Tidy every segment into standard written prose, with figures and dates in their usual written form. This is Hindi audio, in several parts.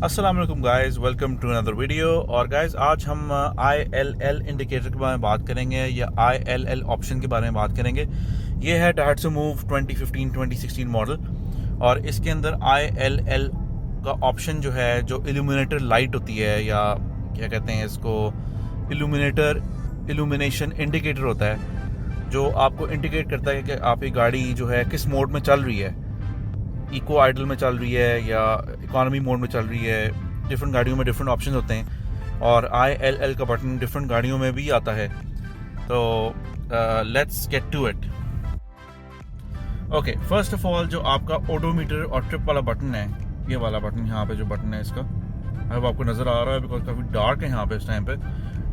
अस्सलाम वालेकुम guys, welcome to another video. और गाइस आज हम ILL इंडिकेटर के बारे में बात करेंगे या ILL ऑप्शन के बारे में बात करेंगे। ये है डायट्सो मूव 2015-2016 मॉडल और इसके अंदर ILL का ऑप्शन जो है, जो इल्यूमिनेटर लाइट होती है या क्या कहते हैं इसको, इल्यूमिनेशन इंडिकेटर होता है जो आपको इंडिकेट करता है कि आपकी गाड़ी जो है किस मोड में चल रही है, इको आइडल में चल रही है या इकोनॉमी मोड में चल रही है। डिफरेंट गाड़ियों में डिफरेंट ऑप्शन होते हैं और ILL का बटन डिफरेंट गाड़ियों में भी आता है। तो let's get to it. Okay, first of all जो आपका ओडोमीटर और ट्रिप वाला बटन है, ये वाला बटन यहाँ पे जो बटन है इसका, अब आपको नज़र आ रहा है बिकॉज काफ़ी डार्क है यहाँ पे इस टाइम पे,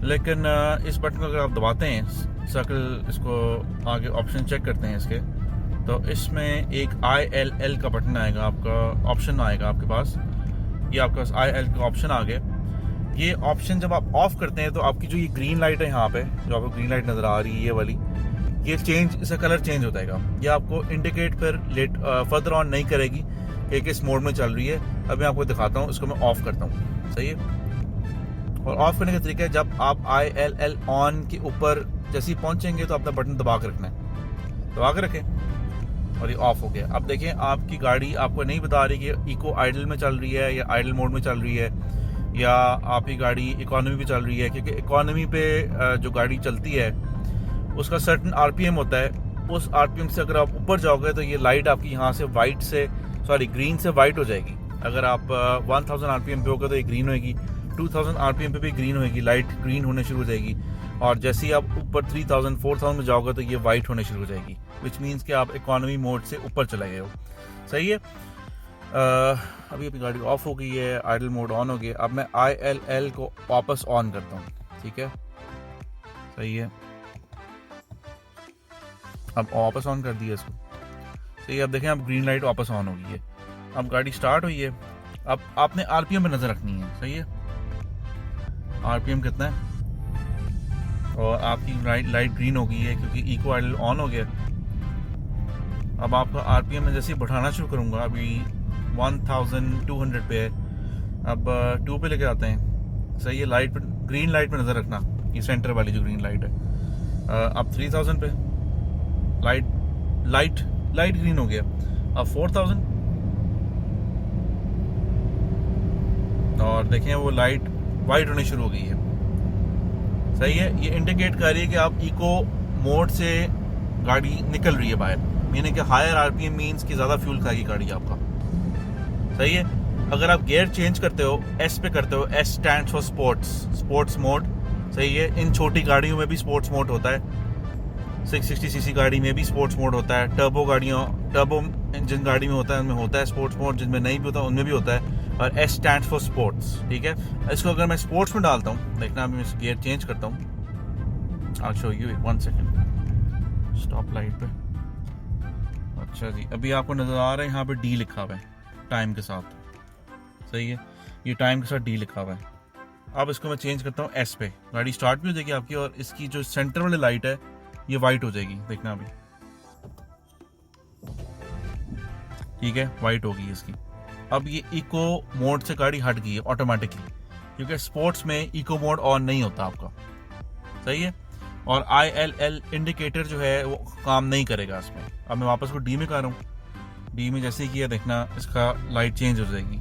लेकिन इस बटन को अगर आप दबाते हैं सर्कल, इसको आगे ऑप्शन चेक करते हैं इसके, तो इसमें एक ILL का बटन आएगा, आपका ऑप्शन आएगा आपके पास। ये आपके पास ILL का ऑप्शन आ गया। ये ऑप्शन जब आप ऑफ करते हैं तो आपकी जो ये ग्रीन लाइट है यहाँ पे, जो आपको ग्रीन लाइट नज़र आ रही है ये वाली, ये चेंज, इसका कलर चेंज हो जाएगा। ये आपको इंडिकेट फिर फर्दर ऑन नहीं करेगी कि किस मोड में चल रही है। अब मैं आपको दिखाता हूँ, इसको मैं ऑफ करता हूँ। सही है। और ऑफ करने का तरीका है, जब आप ILL ऑन के ऊपर जैसे ही पहुँचेंगे तो अपना बटन दबा कर रखना है, दबा कर रखें और ये ऑफ हो गया। अब देखें, आपकी गाड़ी आपको नहीं बता रही कि इको आइडल में चल रही है या आइडल मोड में चल रही है या आपकी गाड़ी इकोनॉमी पे चल रही है, क्योंकि इकोनॉमी पे जो गाड़ी चलती है उसका सर्टन RPM होता है। उस RPM से अगर आप ऊपर जाओगे तो ये लाइट आपकी यहाँ से ग्रीन से वाइट हो जाएगी। अगर आप 1000 RPM पे होगा तो ये ग्रीन होएगी, 2000 RPM पे भी ग्रीन होएगी, लाइट ग्रीन होने शुरू हो जाएगी। और जैसे ही आप ऊपर 3000 4000 में जाओगे तो ये वाइट होने शुरू हो जाएगी, विच मीन्स कि आप इकोनॉमी मोड से ऊपर चले गए हो। सही है। अभी अपनी गाड़ी ऑफ हो गई है, आइडल मोड ऑन हो गया। अब मैं ILL को वापस ऑन करता हूँ। ठीक है, सही है। अब वापस ऑन कर दिया इसको। सही है। अब देखें, अब ग्रीन लाइट वापस ऑन हो गई है। अब गाड़ी स्टार्ट हुई है। अब आपने RPM पे नज़र रखनी है। सही है। RPM कितना है, और आपकी लाइट ग्रीन हो गई है क्योंकि इको आइडल ऑन हो गया। अब आपका RPM में जैसे ही बढ़ाना शुरू करूँगा, अभी 1200 पे है, अब 2 पे लेके आते हैं। सही है। लाइट पे, ग्रीन लाइट पे नज़र रखना, ये सेंटर वाली जो ग्रीन लाइट है। अब 3000 पे लाइट ग्रीन हो गया। अब 4000 और देखें वो लाइट वाइट होनी शुरू हो गई है। सही है। ये इंडिकेट कर रही है कि आप इको मोड से गाड़ी निकल रही है बाहर, मीनिंग कि हायर RPM मीन्स कि ज़्यादा फ्यूल खाएगी गाड़ी आपका। सही है। अगर आप गियर चेंज करते हो, S पे करते हो, S stands for sports mode. सही है। इन छोटी गाड़ियों में भी स्पोर्ट्स मोड होता है, 660cc गाड़ी में भी स्पोर्ट्स मोड होता है, टर्बो जिन गाड़ी में होता है उनमें होता है स्पोर्ट्स मोड, जिनमें नहीं भी होता उनमें भी होता है। और S स्टैंड्स फॉर स्पोर्ट्स। ठीक है। इसको अगर मैं स्पोर्ट्स में डालता हूँ, देखना अभी मैं गियर चेंज करता हूँ। I'll show you, 1 second. Stop light पे। अच्छा जी, अभी आपको नज़र आ रहा है यहाँ पे D लिखा हुआ है टाइम के साथ। सही है। ये टाइम के साथ D लिखा हुआ है। अब इसको मैं चेंज करता हूँ S पे, गाड़ी स्टार्ट भी हो जाएगी आपकी, और इसकी जो सेंटर वाली लाइट है ये वाइट हो जाएगी। देखना अभी। ठीक है, वाइट हो गई इसकी। अब ये इको मोड से गाड़ी हट गई है ऑटोमेटिकली, क्योंकि स्पोर्ट्स में इको मोड ऑन नहीं होता आपका। सही है। और ILL इंडिकेटर जो है वो काम नहीं करेगा इसमें। अब मैं वापस को D में कर रहा हूँ। D में जैसे ही किया, देखना इसका लाइट चेंज हो जाएगी।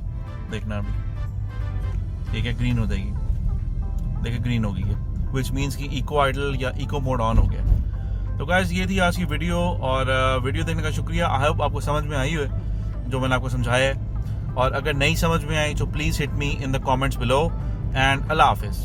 देखना अभी। ठीक है, ग्रीन हो जाएगी। देखिए ग्रीन हो गई है, विच मीन्स कि इको आइडल या इको मोड ऑन हो गया। तो गाइस, ये थी आज की वीडियो, और वीडियो देखने का शुक्रिया। आई होप आपको समझ में आई है जो मैंने आपको समझाया है, और अगर नहीं समझ में आई तो please hit me in the comments below, and Allah हाफिज़।